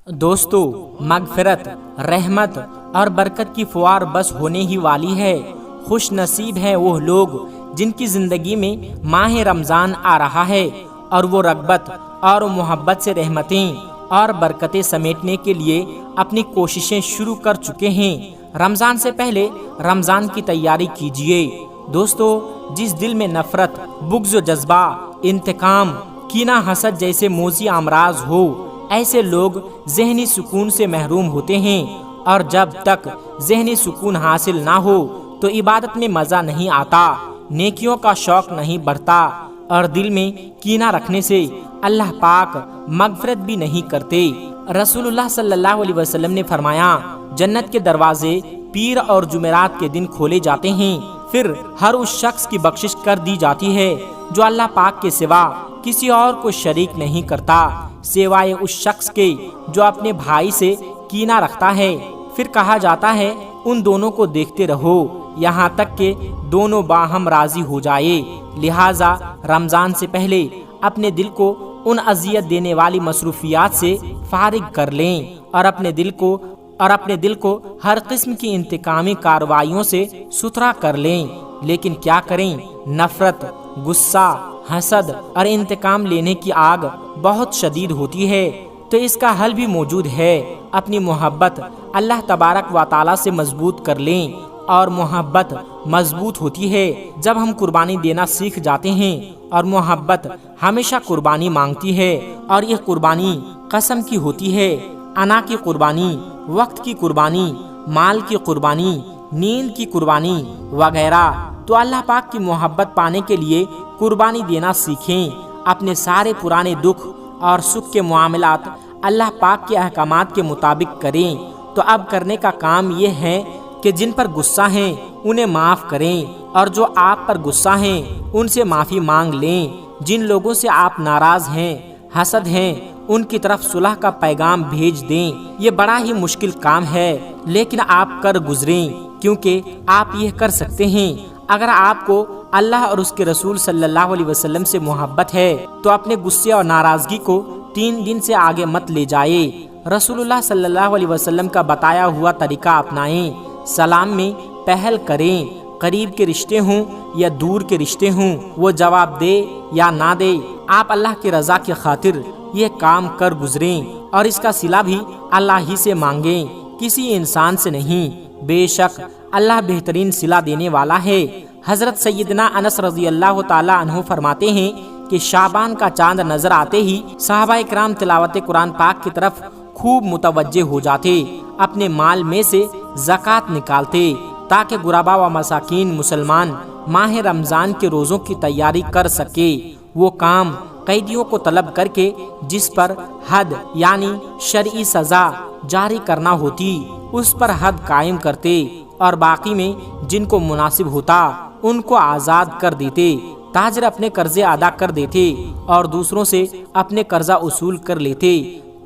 دوستو، مغفرت، رحمت اور برکت کی فوار بس ہونے ہی والی ہے۔ خوش نصیب ہیں وہ لوگ جن کی زندگی میں ماہ رمضان آ رہا ہے اور وہ رغبت اور محبت سے رحمتیں اور برکتیں سمیٹنے کے لیے اپنی کوششیں شروع کر چکے ہیں۔ رمضان سے پہلے رمضان کی تیاری کیجیے۔ دوستو، جس دل میں نفرت، بغض و جذبہ، انتقام، کینہ، حسد جیسے موذی امراض ہو، ایسے لوگ ذہنی سکون سے محروم ہوتے ہیں، اور جب تک ذہنی سکون حاصل نہ ہو تو عبادت میں مزہ نہیں آتا، نیکیوں کا شوق نہیں بڑھتا، اور دل میں کینہ رکھنے سے اللہ پاک مغفرت بھی نہیں کرتے۔ رسول اللہ صلی اللہ علیہ وسلم نے فرمایا، جنت کے دروازے پیر اور جمعرات کے دن کھولے جاتے ہیں، پھر ہر اس شخص کی بخشش کر دی جاتی ہے جو اللہ پاک کے سوا کسی اور کو شریک نہیں کرتا، سوائے اس شخص کے جو اپنے بھائی سے کینہ رکھتا ہے۔ پھر کہا جاتا ہے، ان دونوں کو دیکھتے رہو یہاں تک کہ دونوں باہم راضی ہو جائے۔ لہٰذا رمضان سے پہلے اپنے دل کو ان اذیت دینے والی مصروفیات سے فارغ کر لیں، اور اپنے دل کو ہر قسم کی انتقامی کارروائیوں سے ستھرا کر لیں۔ لیکن کیا کریں، نفرت، غصہ، حسد اور انتقام لینے کی آگ بہت شدید ہوتی ہے، تو اس کا حل بھی موجود ہے۔ اپنی محبت اللہ تبارک و تعالی سے مضبوط کر لیں، اور محبت مضبوط ہوتی ہے جب ہم قربانی دینا سیکھ جاتے ہیں، اور محبت ہمیشہ قربانی مانگتی ہے، اور یہ قربانی قسم کی ہوتی ہے۔ انا کی قربانی، وقت کی قربانی، مال کی قربانی، نیند کی قربانی وغیرہ۔ تو اللہ پاک کی محبت پانے کے لیے قربانی دینا سیکھیں۔ اپنے سارے پرانے دکھ اور سکھ کے معاملات اللہ پاک کے احکامات کے مطابق کریں۔ تو اب کرنے کا کام یہ ہے کہ جن پر غصہ ہیں انہیں معاف کریں، اور جو آپ پر غصہ ہیں ان سے معافی مانگ لیں۔ جن لوگوں سے آپ ناراض ہیں، حسد ہیں، ان کی طرف صلح کا پیغام بھیج دیں۔ یہ بڑا ہی مشکل کام ہے، لیکن آپ کر گزریں، کیونکہ آپ یہ کر سکتے ہیں۔ اگر آپ کو اللہ اور اس کے رسول صلی اللہ علیہ وسلم سے محبت ہے تو اپنے غصے اور ناراضگی کو 3 دن سے آگے مت لے جائے۔ رسول اللہ صلی اللہ علیہ وسلم کا بتایا ہوا طریقہ اپنائیں۔ سلام میں پہل کریں، قریب کے رشتے ہوں یا دور کے رشتے ہوں، وہ جواب دے یا نہ دے، آپ اللہ کی رضا کی خاطر یہ کام کر گزریں، اور اس کا صلہ بھی اللہ ہی سے مانگیں، کسی انسان سے نہیں۔ بے شک اللہ بہترین صلہ دینے والا ہے۔ حضرت سیدنا انس رضی اللہ تعالی عنہ فرماتے ہیں کہ شعبان کا چاند نظر آتے ہی صحابہ کرام تلاوت قرآن پاک کی طرف خوب متوجہ ہو جاتے، اپنے مال میں سے زکوٰۃ نکالتے، تاکہ غربا و مساکین مسلمان ماہ رمضان کے روزوں کی تیاری کر سکے۔ وہ کام قیدیوں کو طلب کر کے جس پر حد یعنی شرعی سزا جاری کرنا ہوتی اس پر حد قائم کرتے، اور باقی میں جن کو مناسب ہوتا ان کو آزاد کر دیتے۔ تاجر اپنے قرضے ادا کر دیتے اور دوسروں سے اپنے قرضہ اصول کر لیتے۔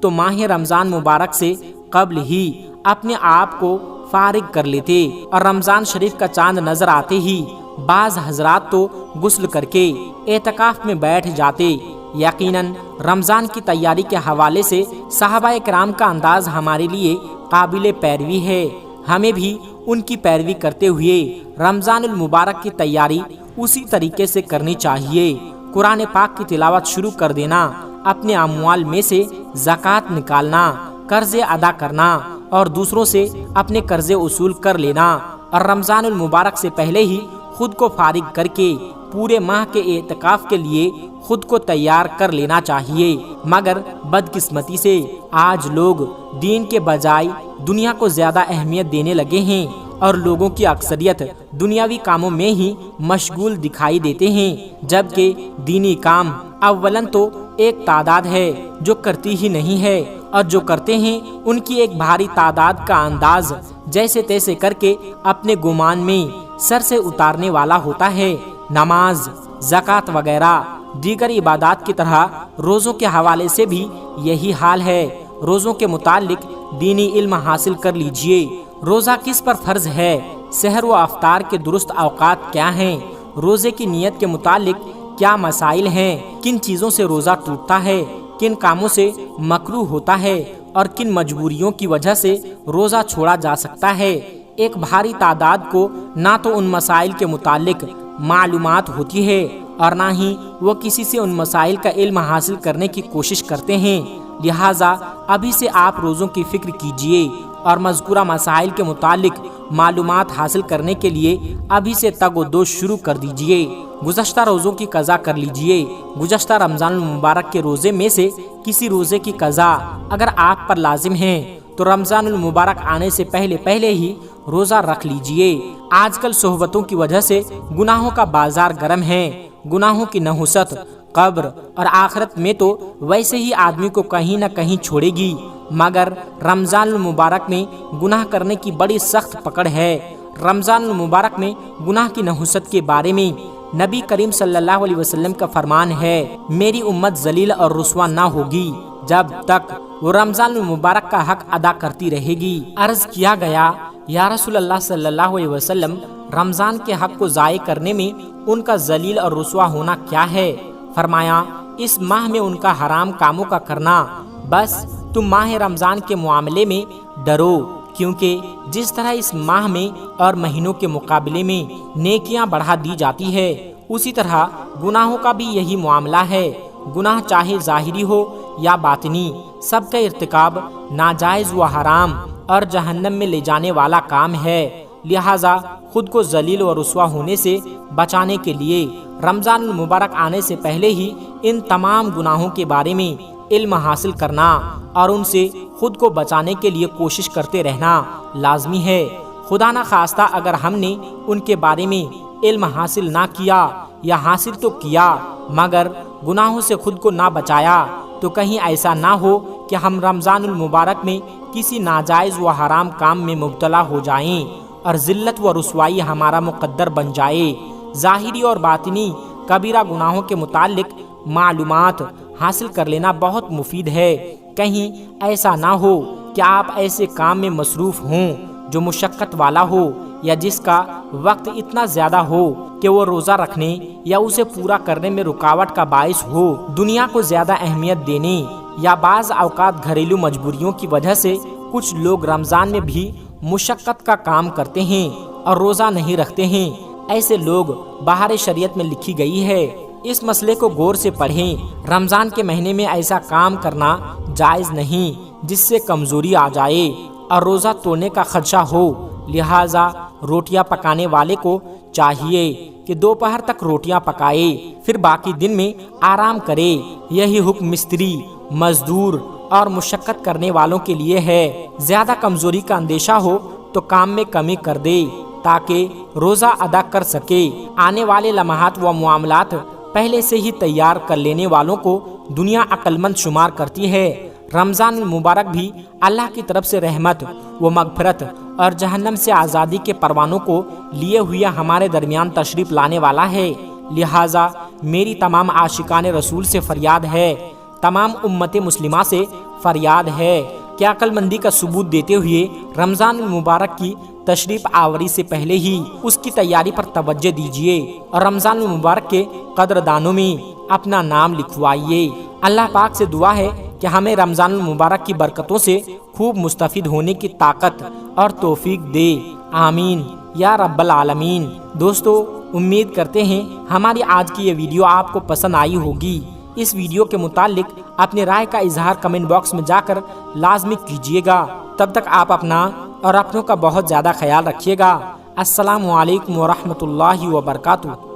تو ماہ رمضان مبارک سے قبل ہی اپنے آپ کو فارغ کر لیتے، اور رمضان شریف کا چاند نظر آتے ہی بعض حضرات تو غسل کر کے اعتکاف میں بیٹھ جاتے۔ یقیناً رمضان کی تیاری کے حوالے سے صحابہ کرام کا انداز ہمارے لیے قابل پیروی ہے۔ ہمیں بھی ان کی پیروی کرتے ہوئے رمضان المبارک کی تیاری اسی طریقے سے کرنی چاہیے۔ قرآن پاک کی تلاوت شروع کر دینا، اپنے اموال میں سے زکوٰۃ نکالنا، قرضے ادا کرنا، اور دوسروں سے اپنے قرضے اصول کر لینا، اور رمضان المبارک سے پہلے ہی خود کو فارغ کر کے پورے ماہ کے اعتکاف کے لیے خود کو تیار کر لینا چاہیے۔ مگر بدقسمتی سے آج لوگ دین کے بجائے دنیا کو زیادہ اہمیت دینے لگے ہیں، اور لوگوں کی اکثریت دنیاوی کاموں میں ہی مشغول دکھائی دیتے ہیں، جبکہ دینی کام اولاً تو ایک تعداد ہے جو کرتی ہی نہیں ہے، اور جو کرتے ہیں ان کی ایک بھاری تعداد کا انداز جیسے تیسے کر کے اپنے گمان میں سر سے اتارنے والا ہوتا ہے۔ نماز، زکوٰۃ وغیرہ دیگر عبادات کی طرح روزوں کے حوالے سے بھی یہی حال ہے۔ روزوں کے متعلق دینی علم حاصل کر لیجئے۔ روزہ کس پر فرض ہے، سحر و افطار کے درست اوقات کیا ہیں، روزے کی نیت کے متعلق کیا مسائل ہیں، کن چیزوں سے روزہ ٹوٹتا ہے، کن کاموں سے مکروہ ہوتا ہے، اور کن مجبوریوں کی وجہ سے روزہ چھوڑا جا سکتا ہے۔ ایک بھاری تعداد کو نہ تو ان مسائل کے متعلق معلومات ہوتی ہے اور نہ ہی وہ کسی سے ان مسائل کا علم حاصل کرنے کی کوشش کرتے ہیں، لہٰذا ابھی سے آپ روزوں کی فکر کیجئے اور مذکورہ مسائل کے متعلق معلومات حاصل کرنے کے لیے ابھی سے تگ و دو شروع کر دیجئے۔ گزشتہ روزوں کی قضا کر لیجئے۔ گزشتہ رمضان المبارک کے روزے میں سے کسی روزے کی قضا اگر آپ پر لازم ہے تو رمضان المبارک آنے سے پہلے ہی روزہ رکھ لیجئے۔ آج کل صحبتوں کی وجہ سے گناہوں کا بازار گرم ہے۔ گناہوں کی نحوست قبر اور آخرت میں تو ویسے ہی آدمی کو کہیں نہ کہیں چھوڑے گی، مگر رمضان المبارک میں گناہ کرنے کی بڑی سخت پکڑ ہے۔ رمضان المبارک میں گناہ کی نحوست کے بارے میں نبی کریم صلی اللہ علیہ وسلم کا فرمان ہے، میری امت ذلیل اور رسوا نہ ہوگی جب تک وہ رمضان المبارک کا حق ادا کرتی رہے گی۔ عرض کیا گیا، یا رسول اللہ صلی اللہ علیہ وسلم، رمضان کے حق کو ضائع کرنے میں ان کا ذلیل اور رسوا ہونا کیا ہے؟ فرمایا، اس ماہ میں ان کا حرام کاموں کا کرنا۔ بس تم ماہ رمضان کے معاملے میں ڈرو، کیونکہ جس طرح اس ماہ میں اور مہینوں کے مقابلے میں نیکیاں بڑھا دی جاتی ہے، اسی طرح گناہوں کا بھی یہی معاملہ ہے۔ گناہ چاہے ظاہری ہو یا باطنی، سب کا ارتکاب ناجائز و حرام اور جہنم میں لے جانے والا کام ہے، لہٰذا خود کو ذلیل و رسوا ہونے سے بچانے کے لیے رمضان المبارک آنے سے پہلے ہی ان تمام گناہوں کے بارے میں علم حاصل کرنا اور ان سے خود کو بچانے کے لیے کوشش کرتے رہنا لازمی ہے۔ خدا نہ خواستہ اگر ہم نے ان کے بارے میں علم حاصل نہ کیا یا حاصل تو کیا مگر گناہوں سے خود کو نہ بچایا، تو کہیں ایسا نہ ہو کہ ہم رمضان المبارک میں کسی ناجائز و حرام کام میں مبتلا ہو جائیں اور ذلت و رسوائی ہمارا مقدر بن جائے۔ ظاہری اور باطنی کبیرہ گناہوں کے متعلق معلومات حاصل کر لینا بہت مفید ہے۔ کہیں ایسا نہ ہو کہ آپ ایسے کام میں مصروف ہوں جو مشقت والا ہو یا جس کا وقت اتنا زیادہ ہو کہ وہ روزہ رکھنے یا اسے پورا کرنے میں رکاوٹ کا باعث ہو۔ دنیا کو زیادہ اہمیت دینے یا بعض اوقات گھریلو مجبوریوں کی وجہ سے کچھ لوگ رمضان میں بھی مشقت کا کام کرتے ہیں اور روزہ نہیں رکھتے ہیں۔ ایسے لوگ بہار شریعت میں لکھی گئی ہے، اس مسئلے کو غور سے پڑھیں۔ رمضان کے مہینے میں ایسا کام کرنا جائز نہیں جس سے کمزوری آ جائے اور روزہ توڑنے کا خدشہ ہو، لہٰذا روٹیاں پکانے والے کو چاہیے کہ دوپہر تک روٹیاں پکائے، پھر باقی دن میں آرام کرے۔ یہی حکم مستری، مزدور اور مشقت کرنے والوں کے لیے ہے۔ زیادہ کمزوری کا اندیشہ ہو تو کام میں کمی کر دے تاکہ روزہ ادا کر سکے۔ آنے والے لمحات و معاملات پہلے سے ہی تیار کر لینے والوں کو دنیا عقل مند شمار کرتی ہے۔ رمضان المبارک بھی اللہ کی طرف سے رحمت و مغفرت اور جہنم سے آزادی کے پروانوں کو لیے ہوئے ہمارے درمیان تشریف لانے والا ہے، لہٰذا میری تمام عاشقان رسول سے فریاد ہے، تمام امت مسلمہ سے فریاد ہے کہ عقل مندی کا ثبوت دیتے ہوئے رمضان المبارک کی تشریف آوری سے پہلے ہی اس کی تیاری پر توجہ دیجیے اور رمضان المبارک کے قدردانوں میں اپنا نام لکھوائیے۔ اللہ پاک سے دعا ہے کہ ہمیں رمضان المبارک کی برکتوں سے خوب مستفید ہونے کی طاقت اور توفیق دے، آمین یا رب العالمین۔ دوستو، امید کرتے ہیں ہماری آج کی یہ ویڈیو آپ کو پسند آئی ہوگی۔ اس ویڈیو کے متعلق اپنے رائے کا اظہار کمنٹ باکس میں جا کر لازمی کیجیے گا۔ تب تک آپ اپنا اور اپنوں کا بہت زیادہ خیال رکھیے گا۔ السلام علیکم ورحمۃ اللہ وبرکاتہ۔